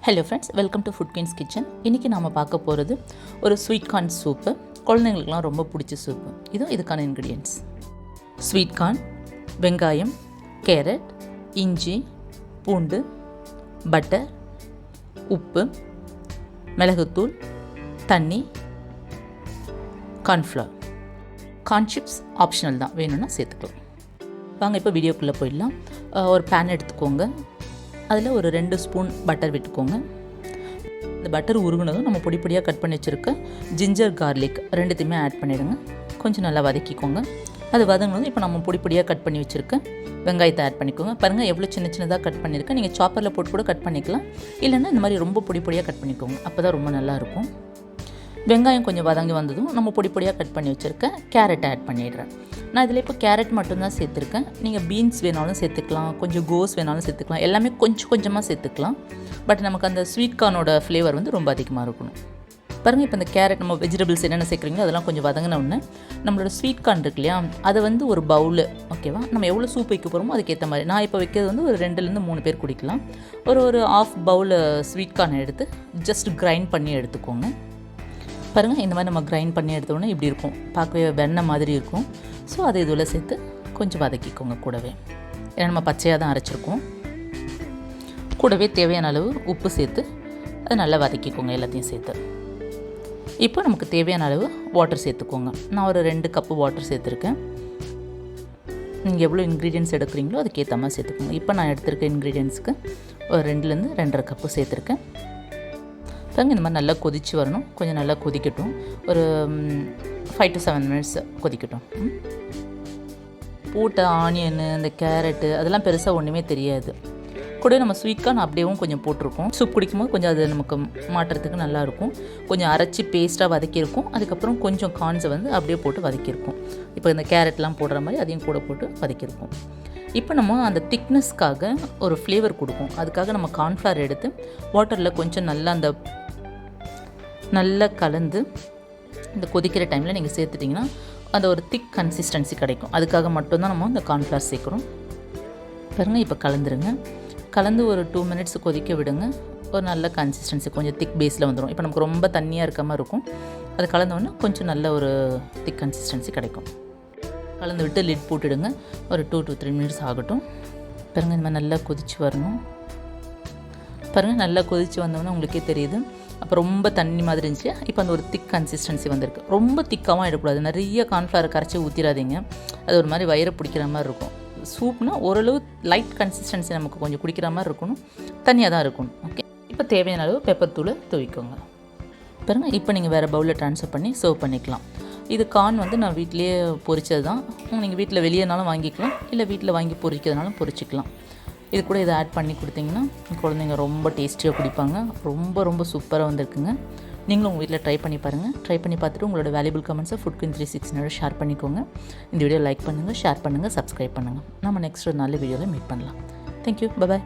Hello friends, welcome to Food Queens Kitchen. இன்றைக்கி நாம் பார்க்க போகிறது ஒரு ஸ்வீட் கார்ன் சூப்பு. குழந்தைங்களுக்குலாம் ரொம்ப பிடிச்ச சூப்பு. இதுக்கான இன்க்ரீடியன்ட்ஸ்: ஸ்வீட் கார்ன், வெங்காயம், கேரட், இஞ்சி, பூண்டு, பட்டர், உப்பு, மிளகுத்தூள், தண்ணி, கார்ன்ஃப்ளவர். கார்ன் சிப்ஸ் ஆப்ஷனல் தான், வேணும்னா சேர்த்துக்கலாம். வாங்க இப்போ வீடியோக்குள்ளே போயிடலாம். ஒரு பேன் எடுத்துக்கோங்க. அதில் ஒரு 2 ஸ்பூன் பட்டர் விட்டுக்கோங்க. இந்த பட்டர் உருகுனதும் நம்ம பொடி பொடியாக கட் பண்ணி வச்சுருக்க ஜிஞ்சர், கார்லிக் ரெண்டுத்தையுமே ஆட் பண்ணிவிடுங்க. கொஞ்சம் நல்லா வதக்கிக்கோங்க. அது வதங்கினதும் இப்போ நம்ம பொடி பொடியாக கட் பண்ணி வச்சுருக்க வெங்காயத்தை ஆட் பண்ணிக்கோங்க. பாருங்கள் எவ்வளோ சின்ன சின்னதாக கட் பண்ணியிருக்கேன். நீங்கள் சாப்பரில் போட்டு கூட கட் பண்ணிக்கலாம், இல்லைன்னா இந்த மாதிரி ரொம்ப பொடி பொடியாக கட் பண்ணிக்கோங்க. அப்போ தான் ரொம்ப நல்லாயிருக்கும். வெங்காயம் கொஞ்சம் வதங்கி வந்ததும் நம்ம பொடி பொடியாக கட் பண்ணி வச்சுருக்கேன் கேரட்டை ஆட் பண்ணிடுறேன். நான் இதில் இப்போ கேரட் மட்டும்தான் சேர்த்துருக்கேன். நீங்கள் பீன்ஸ் வேணாலும் சேர்த்துக்கலாம், கொஞ்சம் கோஸ் வேணாலும் சேர்த்துக்கலாம், எல்லாமே கொஞ்சம் கொஞ்சமாக சேர்த்துக்கலாம். பட் நமக்கு அந்த ஸ்வீட் கார்னோட ஃப்ளேவர் வந்து ரொம்ப அதிகமாக இருக்கணும். பாருங்கள், இப்போ இந்த கேரட் நம்ம வெஜிடபிள்ஸ் என்னென்ன சேர்க்குறீங்களோ அதெல்லாம் கொஞ்சம் வதங்கின உடனே நம்மளோட ஸ்வீட் கார்ன் இருக்கு இல்லையா, அதை வந்து ஒரு பவுலு, ஓகேவா, நம்ம எவ்வளோ சூப் வைக்க போகிறோமோ அதுக்கேற்ற மாதிரி. நான் இப்போ வைக்கிறது வந்து ஒரு 2லேருந்து 3 பேர் குடிக்கலாம். ஒரு ½ பவுல் ஸ்வீட் கார்னை எடுத்து ஜஸ்ட் கிரைண்ட் பண்ணி எடுத்துக்கோங்க. பாருங்கள், இந்த மாதிரி நம்ம கிரைண்ட் பண்ணி எடுத்தோடனே இப்படி இருக்கும், பார்க்கவே வெண்ணெய் மாதிரி இருக்கும். ஸோ அதை இதில் சேர்த்து கொஞ்சம் வதக்கிக்கோங்க கூடவே. ஏன்னா நம்ம பச்சையாக தான் அரைச்சிருக்கோம். கூடவே தேவையான அளவு உப்பு சேர்த்து அதை நல்லா வதக்கிக்கோங்க எல்லாத்தையும் சேர்த்து. இப்போ நமக்கு தேவையான அளவு வாட்டர் சேர்த்துக்கோங்க. நான் ஒரு 2 கப்பு வாட்டர் சேர்த்துருக்கேன். நீங்கள் எவ்வளோ இன்க்ரீடியன்ட்ஸ் எடுக்கிறீங்களோ அதுக்கேற்ற மாதிரி சேர்த்துக்கோங்க. இப்போ நான் எடுத்துருக்க இன்க்ரீடியன்ட்ஸ்க்கு ஒரு 2லேருந்து 2.5 கப்பு சேர்த்துருக்கேன். பாருங்க, இந்த மாதிரி நல்லா கொதித்து வரணும். கொஞ்சம் நல்லா கொதிக்கட்டும். ஒரு 5 to 7 minutes கொதிக்கட்டும். போட்ட ஆனியனு, இந்த கேரட்டு அதெல்லாம் பெருசாக ஒன்றுமே தெரியாது. கூட நம்ம ஸ்வீட் கார்ன் அப்படியேவும் கொஞ்சம் போட்டிருக்கோம். சூப் குடிக்கும்போது கொஞ்சம் அது நமக்கு மாட்டுறதுக்கு நல்லாயிருக்கும். கொஞ்சம் அரைச்சி பேஸ்ட்டாக வதக்கியிருக்கும். அதுக்கப்புறம் கொஞ்சம் கார்ன்ஸை வந்து அப்படியே போட்டு வதக்கியிருக்கோம். இப்போ இந்த கேரட்லாம் போடுற மாதிரி அதையும் கூட போட்டு வதக்கியிருக்கோம். இப்போ நம்ம அந்த திக்னஸ்க்காக ஒரு ஃப்ளேவர் கொடுக்கும். அதுக்காக நம்ம கார்ன்ஃப்ளவர் எடுத்து வாட்டரில் கொஞ்சம் நல்லா கலந்து இந்த கொதிக்கிற டைமில் நீங்கள் சேர்த்துட்டிங்கன்னா அந்த ஒரு திக் கன்சிஸ்டன்சி கிடைக்கும். அதுக்காக மட்டும்தான் நம்ம இந்த கார்ன்ஃப்ளவர் சேர்க்குறோம். பாருங்கள், இப்போ கலந்துருங்க. கலந்து ஒரு 2 minutes கொதிக்க விடுங்க. ஒரு நல்ல கன்சிஸ்டன்சி கொஞ்சம் திக் பேஸில் வந்துடும். இப்போ நமக்கு ரொம்ப தண்ணியாக இருக்க மாதிரி இருக்கும். அது கலந்தோடனே கொஞ்சம் நல்ல ஒரு திக் கன்சிஸ்டன்சி கிடைக்கும். கலந்து விட்டு லிட் போட்டுடுங்க. ஒரு 2 to 3 minutes ஆகட்டும். பாருங்கள், இந்த மாதிரி நல்லா கொதித்து வரணும். பாருங்கள், நல்லா கொதித்து வந்தோன்னே உங்களுக்கே தெரியுது. அப்போ ரொம்ப தண்ணி மாதிரி இருந்துச்சு. இப்போ அந்த ஒரு திக் கன்சிஸ்டன்சி வந்திருக்கு. ரொம்ப திக்காகவும் எடுக்கக்கூடாது. நிறைய கார்ன்ஃப்ளவரை கரைச்சி ஊற்றிடாதீங்க. அது ஒரு மாதிரி வயிறு பிடிக்கிற மாதிரி இருக்கும். சூப்னா ஓரளவு லைட் கன்சிஸ்டன்சி நமக்கு கொஞ்சம் குடிக்கிற மாதிரி இருக்கணும். தண்ணியாக தான் இருக்கணும். ஓகே, இப்போ தேவையான அளவு பெப்பர் தூளை தூவிக்கோங்க. பாருங்கள், இப்போ நீங்கள் வேறு பவுலில் ட்ரான்ஸ்ஃபர் பண்ணி சர்வ் பண்ணிக்கலாம். இது கார்ன் வந்து நான் வீட்டிலேயே பொரிச்சது தான். நீங்கள் வீட்டில் வெளியேனாலும் வாங்கிக்கலாம், இல்லை வீட்டில் வாங்கி பொரிக்கிறதுனாலும் பொரிச்சிக்கலாம். இது கூட இதை ஆட் பண்ணி கொடுத்தீங்கன்னா குழந்தைங்க ரொம்ப டேஸ்டியாக குடிப்பாங்க. ரொம்ப சூப்பராக வந்திருக்குங்க. நீங்களும் உங்கள் வீட்டில் ட்ரை பண்ணி பாருங்கள். ட்ரை பண்ணி பார்த்துட்டு உங்களோட வேல்யூபிள் கமெண்ட்ஸை ஃபுட் குயின் 360 ஷேர் பண்ணிக்கோங்க. இந்த வீடியோ லைக் பண்ணுங்கள், ஷேர் பண்ணுங்கள், சப்ஸ்கிரைப் பண்ணுங்கள். நம்ம நெக்ஸ்ட் ஒரு நல்ல வீடியோவில் மீட் பண்ணலாம். Thank you, by.